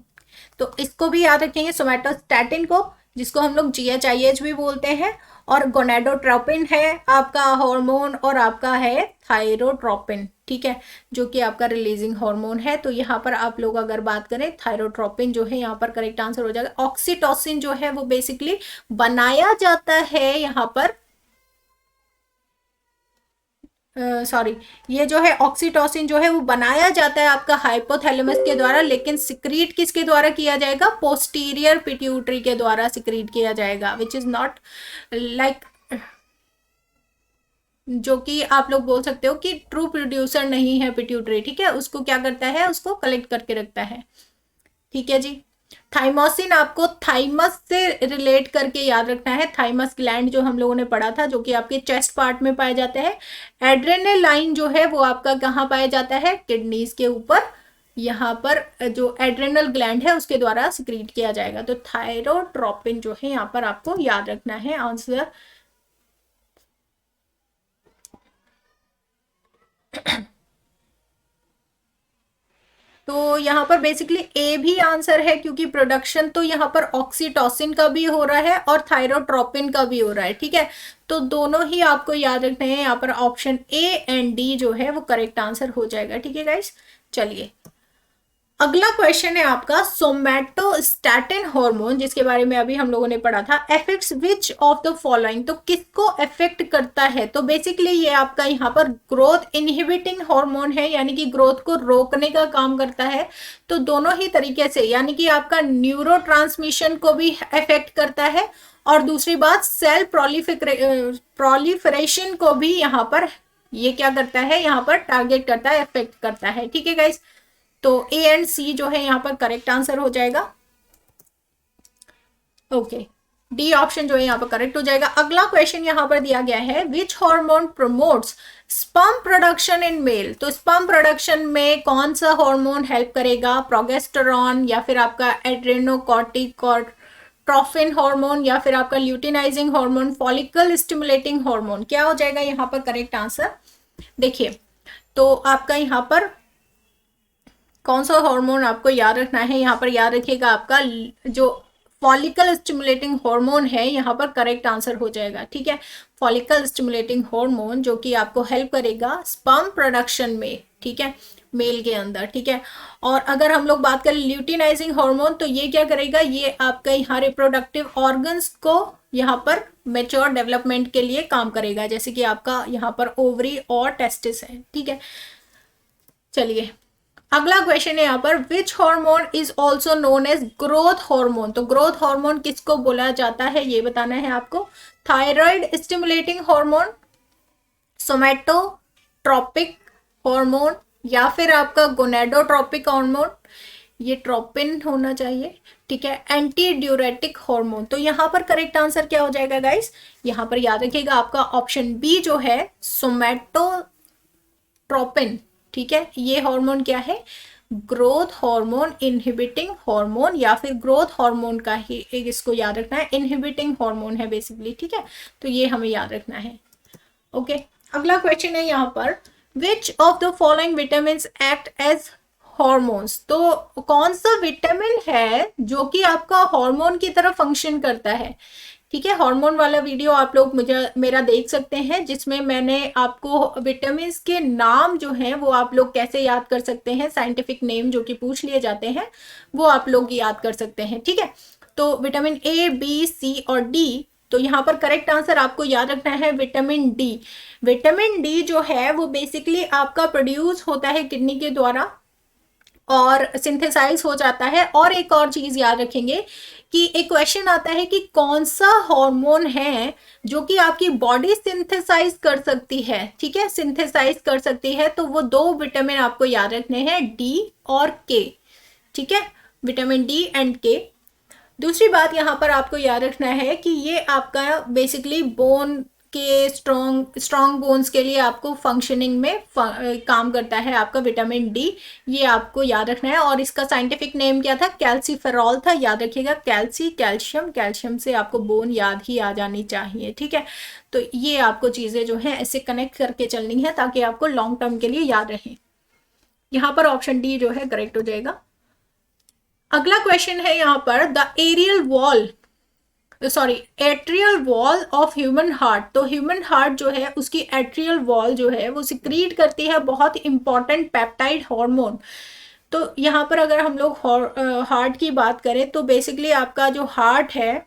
तो इसको भी याद रखेंगे, सोमैटोस्टैटिन को, जिसको हम लोग GHIH भी बोलते हैं। और गोनेडोट्रोपिन है आपका हार्मोन, और आपका है थायरोट्रोपिन, ठीक है, जो कि आपका रिलीजिंग हार्मोन है। तो यहाँ पर आप लोग अगर बात करें, थायरोट्रोपिन जो है यहाँ पर करेक्ट आंसर हो जाएगा। ऑक्सीटोसिन जो है वो बेसिकली बनाया जाता है यहाँ पर, सॉरी, ये जो है ऑक्सीटोसिन जो है वो बनाया जाता है आपका हाइपोथैलेमस के द्वारा, लेकिन सिक्रीट किसके द्वारा किया जाएगा, पोस्टीरियर पिट्यूटरी के द्वारा सिक्रीट किया जाएगा, विच इज नॉट लाइक, जो कि आप लोग बोल सकते हो कि ट्रू प्रोड्यूसर नहीं है पिट्यूटरी, ठीक है, उसको क्या करता है, उसको कलेक्ट करके रखता है। ठीक है जी। थाइमोसिन आपको थाइमस से रिलेट करके याद रखना है, थाइमस ग्लैंड जो हम लोगों ने पढ़ा था, जो कि आपके चेस्ट पार्ट में पाए जाते हैं। एड्रेनालाइन जो है वो आपका कहाँ पाया जाता है, किडनीज के ऊपर, यहाँ पर जो एड्रेनल ग्लैंड है उसके द्वारा सिक्रीट किया जाएगा। तो थायरोट्रोपिन जो है यहाँ पर आपको याद रखना है आंसर। तो यहाँ पर बेसिकली ए भी आंसर है, क्योंकि प्रोडक्शन तो यहाँ पर ऑक्सीटोसिन का भी हो रहा है और थायरोट्रोपिन का भी हो रहा है, ठीक है। तो दोनों ही आपको याद रखने हैं, यहाँ पर ऑप्शन ए एंड डी जो है वो करेक्ट आंसर हो जाएगा, ठीक है गाइस। चलिए अगला क्वेश्चन है आपका, सोमैटोस्टैटिन हार्मोन, जिसके बारे में अभी हम लोगों ने पढ़ा था, affects which of the following, तो किसको अफेक्ट करता है। तो बेसिकली ये आपका यहाँ पर ग्रोथ इनहिबिटिंग हार्मोन है, यानी कि ग्रोथ को रोकने का काम करता है। तो दोनों ही तरीके से, यानी कि आपका न्यूरोट्रांसमिशन को भी अफेक्ट करता है, और दूसरी बात सेल प्रोलिफरेशन को भी यहाँ पर ये क्या करता है, यहाँ पर टारगेट करता है, अफेक्ट करता है, ठीक है गाइस। तो ए एंड सी जो है यहाँ पर करेक्ट आंसर हो जाएगा। ओके, डी ऑप्शन जो है यहाँ पर करेक्ट हो जाएगा। अगला क्वेश्चन यहाँ पर दिया गया है, which hormone promotes sperm production in male. तो स्पर्म प्रोडक्शन में कौन सा हार्मोन हेल्प करेगा, प्रोगेस्टेरॉन, या फिर आपका एड्रेनोकॉर्टिकोट्रोफिन हार्मोन, या फिर आपका luteinizing hormone, follicle stimulating hormone. क्या हो जाएगा यहाँ पर करेक्ट आंसर, देखिए तो आपका यहाँ पर कौन सा हार्मोन आपको याद रखना है, यहाँ पर याद रखिएगा आपका जो फॉलिकल स्टिमुलेटिंग हार्मोन है, यहाँ पर करेक्ट आंसर हो जाएगा, ठीक है। फॉलिकल स्टिमुलेटिंग हार्मोन जो कि आपको हेल्प करेगा स्पर्म प्रोडक्शन में, ठीक है, मेल के अंदर, ठीक है। और अगर हम लोग बात करें ल्यूटिनाइजिंग हार्मोन, तो ये क्या करेगा, ये आपका यहाँ रिप्रोडक्टिव ऑर्गन्स को यहाँ पर मेच्योर डेवलपमेंट के लिए काम करेगा, जैसे कि आपका यहाँ पर ओवरी और टेस्टिस है, ठीक है। चलिए अगला क्वेश्चन है यहाँ पर, which hormone is also known as growth hormone. तो ग्रोथ हार्मोन किसको बोला जाता है ये बताना है आपको। Thyroid stimulating hormone, somatotropic hormone, या फिर आपका गोनेडोट्रोपिक हार्मोन, ये ट्रोपिन होना चाहिए, ठीक है, एंटी ड्यूरेटिक हार्मोन। तो यहाँ पर करेक्ट आंसर क्या हो जाएगा गाइस, यहाँ पर याद रखिएगा आपका ऑप्शन बी जो है सोमैटोट्रोपिन, ठीक है। ये हार्मोन क्या है, ग्रोथ हार्मोन इनहिबिटिंग हार्मोन, या फिर ग्रोथ हार्मोन का ही एक इसको याद रखना है, इनहिबिटिंग हार्मोन है बेसिकली, ठीक है। तो ये हमें याद रखना है। ओके, अगला क्वेश्चन है यहाँ पर, which of the following vitamin act as hormones. तो कौन सा विटामिन है जो कि आपका हार्मोन की तरह फंक्शन करता है, ठीक है। हार्मोन वाला वीडियो आप लोग मेरा देख सकते हैं, जिसमें मैंने आपको विटामिन के नाम जो हैं वो आप लोग कैसे याद कर सकते हैं, साइंटिफिक नेम जो कि पूछ लिए जाते हैं वो आप लोग याद कर सकते हैं, ठीक है। तो विटामिन ए, बी, सी और डी, तो यहाँ पर करेक्ट आंसर आपको याद रखना है विटामिन डी। विटामिन डी जो है वो बेसिकली आपका प्रोड्यूस होता है किडनी के द्वारा और सिंथेसाइज हो जाता है। और एक और चीज याद रखेंगे कि एक क्वेश्चन आता है कि कौन सा हार्मोन है जो कि आपकी बॉडी सिंथेसाइज कर सकती है, ठीक है, सिंथेसाइज कर सकती है। तो वो दो विटामिन आपको याद रखने हैं, डी और के, ठीक है, विटामिन डी एंड के। दूसरी बात यहाँ पर आपको याद रखना है कि ये आपका बेसिकली बोन के स्ट्रॉन्ग बोन्स के लिए आपको फंक्शनिंग में काम करता है आपका विटामिन डी, ये आपको याद रखना है। और इसका साइंटिफिक नेम क्या था, कैल्सीफेरॉल था, याद रखिएगा। कैल्शियम, कैल्शियम से आपको बोन याद ही आ जानी चाहिए, ठीक है। तो ये आपको चीज़ें जो है ऐसे कनेक्ट करके चलनी है ताकि आपको लॉन्ग टर्म के लिए याद रहे। यहाँ पर ऑप्शन डी जो है करेक्ट हो जाएगा। अगला क्वेश्चन है यहाँ पर, the atrial wall of human heart. तो ह्यूमन हार्ट जो है उसकी एट्रियल वॉल जो है वो सिक्रीट करती है बहुत इंपॉर्टेंट पेप्टाइड हार्मोन। तो यहाँ पर अगर हम लोग हार्ट की बात करें तो बेसिकली आपका जो हार्ट है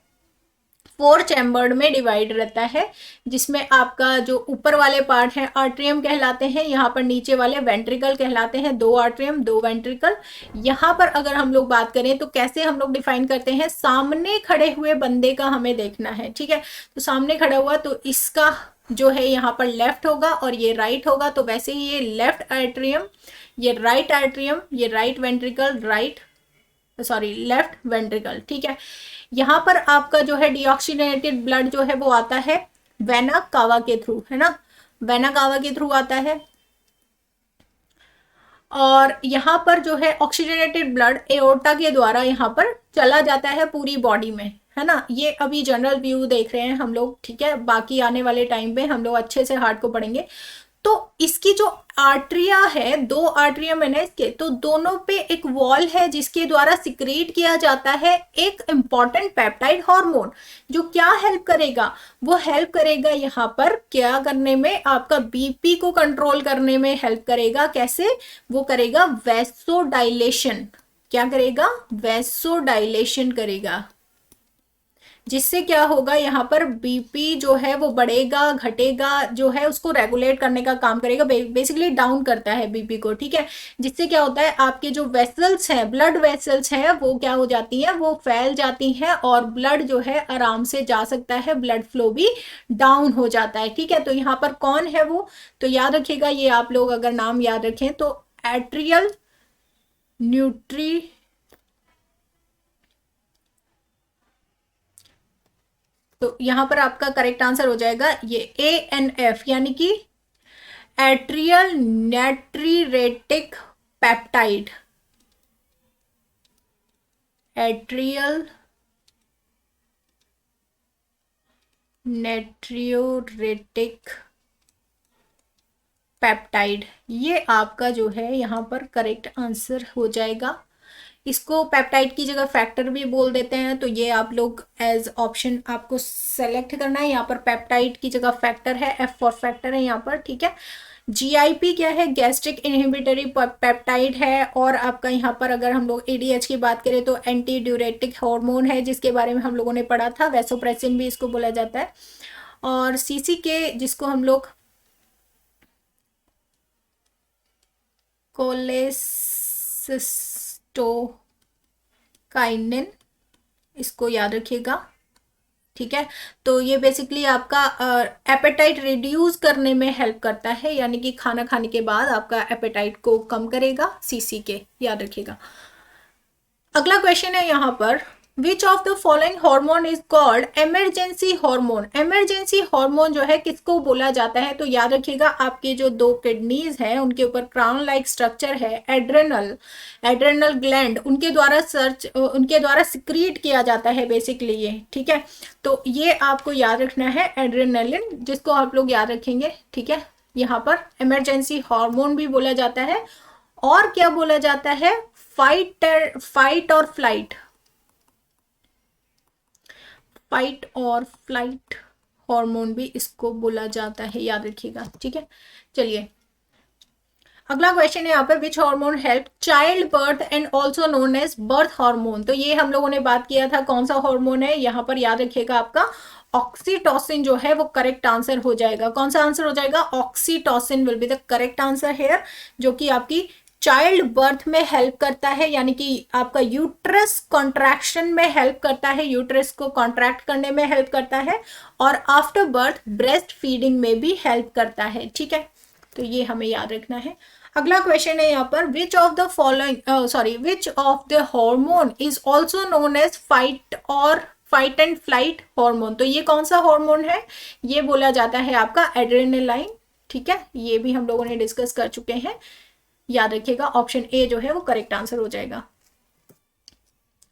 4 चैम्बर्ड में डिवाइड रहता है, जिसमें आपका जो ऊपर वाले पार्ट है आर्ट्रियम कहलाते हैं, यहाँ पर नीचे वाले वेंट्रिकल कहलाते हैं, 2 आर्ट्रियम 2 वेंट्रिकल। यहाँ पर अगर हम लोग बात करें तो कैसे हम लोग डिफाइन करते हैं, सामने खड़े हुए बंदे का हमें देखना है, ठीक है। तो सामने खड़ा हुआ तो इसका जो है यहाँ पर लेफ्ट होगा और ये राइट होगा, तो वैसे ही ये लेफ्ट आर्ट्रियम, ये राइट आर्ट्रियम, ये राइट वेंट्रिकल, लेफ्ट वेंट्रिकल, ठीक है। यहाँ पर आपका जो है डीऑक्सीजनेटेड ब्लड जो है वो आता है वेना कावा के थ्रू, है ना, वेना कावा के थ्रू आता है। और यहाँ पर जो है ऑक्सीजनेटेड ब्लड एओर्टा के द्वारा यहाँ पर चला जाता है पूरी बॉडी में, है ना। ये अभी जनरल व्यू देख रहे हैं हम लोग, ठीक है। बाकी आने वाले टाइम पे हम लोग अच्छे से हार्ट को पढ़ेंगे। तो इसकी जो आर्टरिया है, 2 आर्टरियम है ना इसके, तो दोनों पे एक वॉल है जिसके द्वारा सिक्रेट किया जाता है एक इंपॉर्टेंट पेप्टाइड हार्मोन, जो क्या हेल्प करेगा, वो हेल्प करेगा यहाँ पर क्या करने में, आपका बीपी को कंट्रोल करने में हेल्प करेगा। कैसे वो करेगा, वैसोडाइलेशन, क्या करेगा, वैसोडाइलेशन करेगा, जिससे क्या होगा, यहाँ पर बीपी जो है वो बढ़ेगा घटेगा, जो है उसको रेगुलेट करने का काम करेगा, बेसिकली डाउन करता है बीपी को, ठीक है। जिससे क्या होता है, आपके जो वेसल्स हैं, ब्लड वेसल्स हैं, वो क्या हो जाती हैं, वो फैल जाती हैं और ब्लड जो है आराम से जा सकता है, ब्लड फ्लो भी डाउन हो जाता है, ठीक है। तो यहाँ पर कौन है वो, तो याद रखिएगा, ये आप लोग अगर नाम याद रखें तो एट्रियल न्यूट्री, तो यहां पर आपका करेक्ट आंसर हो जाएगा ये ANF, यानी कि एट्रियल नेट्रिरेटिक पेप्टाइड, एट्रियल नेट्रियोरेटिक पेप्टाइड, ये आपका जो है यहाँ पर करेक्ट आंसर हो जाएगा। इसको पेप्टाइड की जगह फैक्टर भी बोल देते हैं, तो ये आप लोग एज ऑप्शन आपको सेलेक्ट करना है। यहाँ पर पेप्टाइड की जगह फैक्टर है, F फॉर फैक्टर है यहाँ पर, ठीक है। GIP क्या है, गैस्ट्रिक इनहिबिटरी पेप्टाइड है। और आपका यहाँ पर अगर हम लोग ADH की बात करें तो एंटी ड्यूरेटिक हार्मोन है, जिसके बारे में हम लोगों ने पढ़ा था, वैसोप्रेसिन भी इसको बोला जाता है। और CCK जिसको हम लोग कोलेसिस्टोकाइनिन, इसको याद रखिएगा, ठीक है। तो ये बेसिकली आपका एपेटाइट रिड्यूस करने में हेल्प करता है, यानी कि खाना खाने के बाद आपका एपेटाइट को कम करेगा, CCK याद रखिएगा। अगला क्वेश्चन है यहाँ पर, which of the following hormone is called emergency hormone. Emergency hormone जो है किसको बोला जाता है, तो याद रखिएगा, आपके जो 2 किडनीज हैं उनके ऊपर क्राउन लाइक स्ट्रक्चर है, एड्रेनल ग्लैंड, उनके द्वारा सिक्रीट किया जाता है बेसिकली ये, ठीक है। तो ये आपको याद रखना है, एड्रेनलिन, जिसको आप लोग याद रखेंगे, ठीक है। यहाँ पर इमरजेंसी हार्मोन भी बोला जाता है, और क्या बोला जाता है, फाइट और फ्लाइट हार्मोन भी इसको बोला जाता है, याद रखिएगा, ठीक है। चलिए अगला क्वेश्चन है यहाँ पे, which hormone help child birth and also known as birth hormone. तो ये हम लोगों ने बात किया था, कौन सा हार्मोन है, यहाँ पर याद रखिएगा आपका ऑक्सीटोसिन जो है वो करेक्ट आंसर हो जाएगा। कौन सा आंसर हो जाएगा, oxytocin will be the correct answer hair, जो कि आपकी चाइल्ड बर्थ में हेल्प करता है, यानी कि आपका यूट्रस कॉन्ट्रैक्शन में हेल्प करता है, यूट्रस को कॉन्ट्रैक्ट करने में हेल्प करता है, और आफ्टर बर्थ ब्रेस्ट फीडिंग में भी हेल्प करता है, ठीक है। तो ये हमें याद रखना है। अगला क्वेश्चन है यहाँ पर, which of the hormone is also known as fight और फाइट एंड फ्लाइट हार्मोन। तो ये कौन सा हार्मोन है? ये बोला जाता है आपका एड्रेनालाइन। ठीक है, ये भी हम लोगों ने डिस्कस कर चुके हैं, याद रखिएगा। ऑप्शन ए जो है वो करेक्ट आंसर हो जाएगा।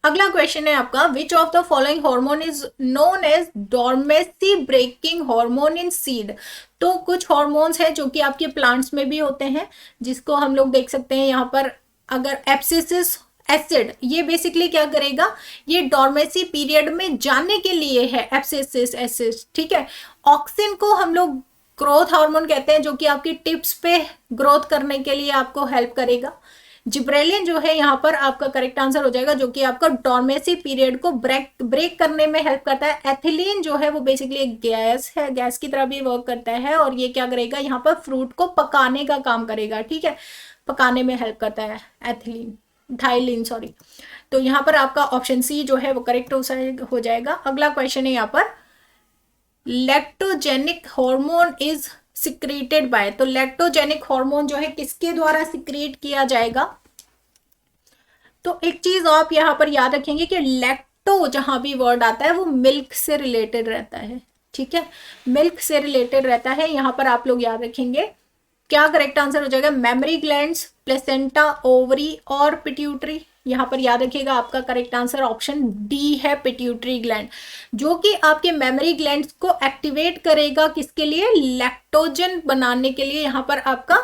अगला क्वेश्चन है आपका, which of the following hormone is known as dormancy breaking hormone in seed. तो कुछ हार्मोन्स हैं जो कि आपके प्लांट्स में भी होते हैं, जिसको हम लोग देख सकते हैं यहाँ पर। अगर एब्सिसिस एसिड, ये बेसिकली क्या करेगा, ये डॉर्मेसी पीरियड में जाने के लिए है एब्सिसिस एसिड। ठीक है, ऑक्सिन को हम लोग ग्रोथ हार्मोन कहते हैं, जो कि आपकी टिप्स पे ग्रोथ करने के लिए आपको हेल्प करेगा। जिब्रेलिन जो है यहाँ पर आपका करेक्ट आंसर हो जाएगा, जो कि आपका डॉर्मेसी पीरियड को ब्रेक करने में हेल्प करता है। एथिलीन जो है वो बेसिकली एक गैस है, गैस की तरह भी वर्क करता है, और ये क्या करेगा, यहाँ पर फ्रूट को पकाने का काम करेगा। ठीक है, पकाने में हेल्प करता है एथिलीन, थाइलिन सॉरी। तो यहाँ पर आपका ऑप्शन सी जो है वो करेक्ट हो जाएगा। अगला क्वेश्चन है यहाँ पर, lactogenic hormone is secreted by. तो लैक्टोजेनिक हार्मोन जो है किसके द्वारा सिक्रेट किया जाएगा? तो एक चीज आप यहाँ पर याद रखेंगे कि लैक्टो जहां भी वर्ड आता है वो मिल्क से रिलेटेड रहता है। ठीक है, मिल्क से रिलेटेड रहता है, यहाँ पर आप लोग याद रखेंगे। क्या करेक्ट आंसर हो जाएगा? मेमरी ग्लैंड्स, प्लेसेंटा, ओवरी और पिट्यूटरी। यहाँ पर याद रखिएगा आपका करेक्ट आंसर ऑप्शन डी है, पिट्यूटरी ग्लैंड, जो कि आपके मेमरी ग्लैंड्स को एक्टिवेट करेगा। किसके लिए? लैक्टोजन बनाने के लिए। यहाँ पर आपका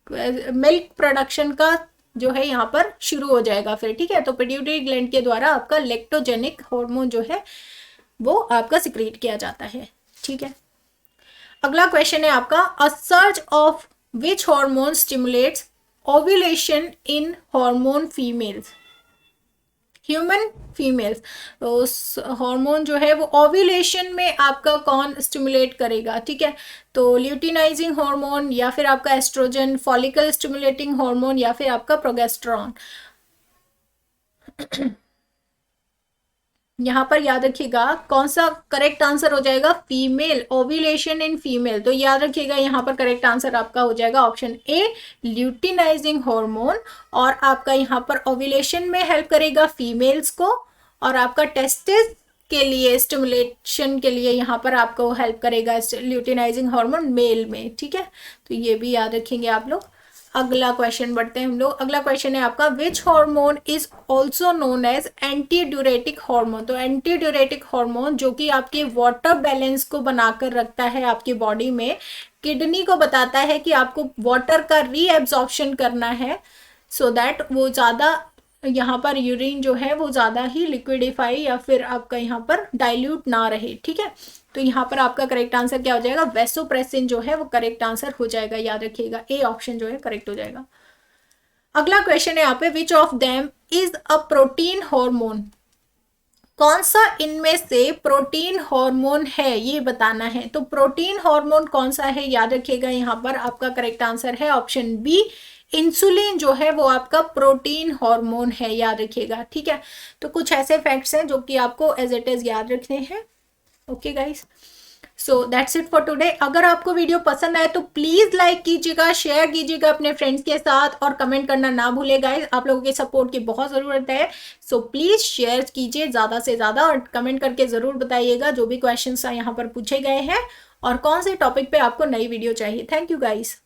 मिल्क प्रोडक्शन का जो है यहाँ पर शुरू हो जाएगा फिर। ठीक है, तो पिट्यूटरी ग्लैंड के द्वारा आपका लैक्टोजेनिक हार्मोन जो है वो आपका सिक्रेट किया जाता है। ठीक है, अगला क्वेश्चन है आपका, a surge of which hormone stimulates ovulation in hormone females, human females. तो हार्मोन जो है वो ओव्यूलेशन में आपका कौन स्टिमुलेट करेगा? ठीक है, तो ल्यूटिनाइजिंग हार्मोन, या फिर आपका एस्ट्रोजन, फॉलिकल स्टिमुलेटिंग हार्मोन, या फिर आपका प्रोगेस्टेरॉन। यहाँ पर याद रखिएगा कौन सा करेक्ट आंसर हो जाएगा, फीमेल, ओव्यूलेशन इन फीमेल। तो याद रखिएगा यहाँ पर करेक्ट आंसर आपका हो जाएगा ऑप्शन ए, ल्यूटिनाइजिंग हार्मोन। और आपका यहाँ पर ओव्यूलेशन में हेल्प करेगा फीमेल्स को, और आपका टेस्टिस के लिए, स्टिमुलेशन के लिए यहाँ पर आपको हेल्प करेगा ल्यूटिनाइजिंग हार्मोन मेल में। ठीक है, तो ये भी याद रखेंगे आप लोग। अगला क्वेश्चन बढ़ते हैं हम लोग। अगला क्वेश्चन है आपका, which hormone is also known as anti diuretic hormone. तो एंटी ड्यूरेटिक हार्मोन जो कि आपके वाटर बैलेंस को बनाकर रखता है आपकी बॉडी में, किडनी को बताता है कि आपको वाटर का रीएब्जॉर्प्शन करना है, सो दैट वो ज़्यादा यहाँ पर यूरिन जो है वो ज़्यादा ही लिक्विडिफाई या फिर आपका यहाँ पर डाइल्यूट ना रहे। ठीक है, तो यहाँ पर आपका करेक्ट आंसर क्या हो जाएगा, वेसोप्रेसिन जो है वो करेक्ट आंसर हो जाएगा। याद रखिएगा ए ऑप्शन जो है करेक्ट हो जाएगा। अगला क्वेश्चन है यहाँ पे, which of them is a protein hormone. कौन सा इनमें से प्रोटीन हार्मोन है ये बताना है। तो प्रोटीन हार्मोन कौन सा है, याद रखिएगा यहाँ पर आपका करेक्ट आंसर है ऑप्शन बी, इंसुलिन जो है वो आपका प्रोटीन हार्मोन है, याद रखिएगा। ठीक है, तो कुछ ऐसे फैक्ट्स हैं जो कि आपको एज इट इज याद रखने हैं। Okay guys, so that's it for today. अगर आपको वीडियो पसंद आए तो प्लीज लाइक कीजिएगा, शेयर कीजिएगा अपने फ्रेंड्स के साथ, और कमेंट करना ना भूले गाइस। आप लोगों के सपोर्ट की बहुत ज़रूरत है, सो प्लीज शेयर कीजिए ज़्यादा से ज़्यादा, और कमेंट करके ज़रूर बताइएगा जो भी क्वेश्चन यहाँ पर पूछे गए हैं और कौन से टॉपिक पे आपको नई वीडियो चाहिए। Thank you guys.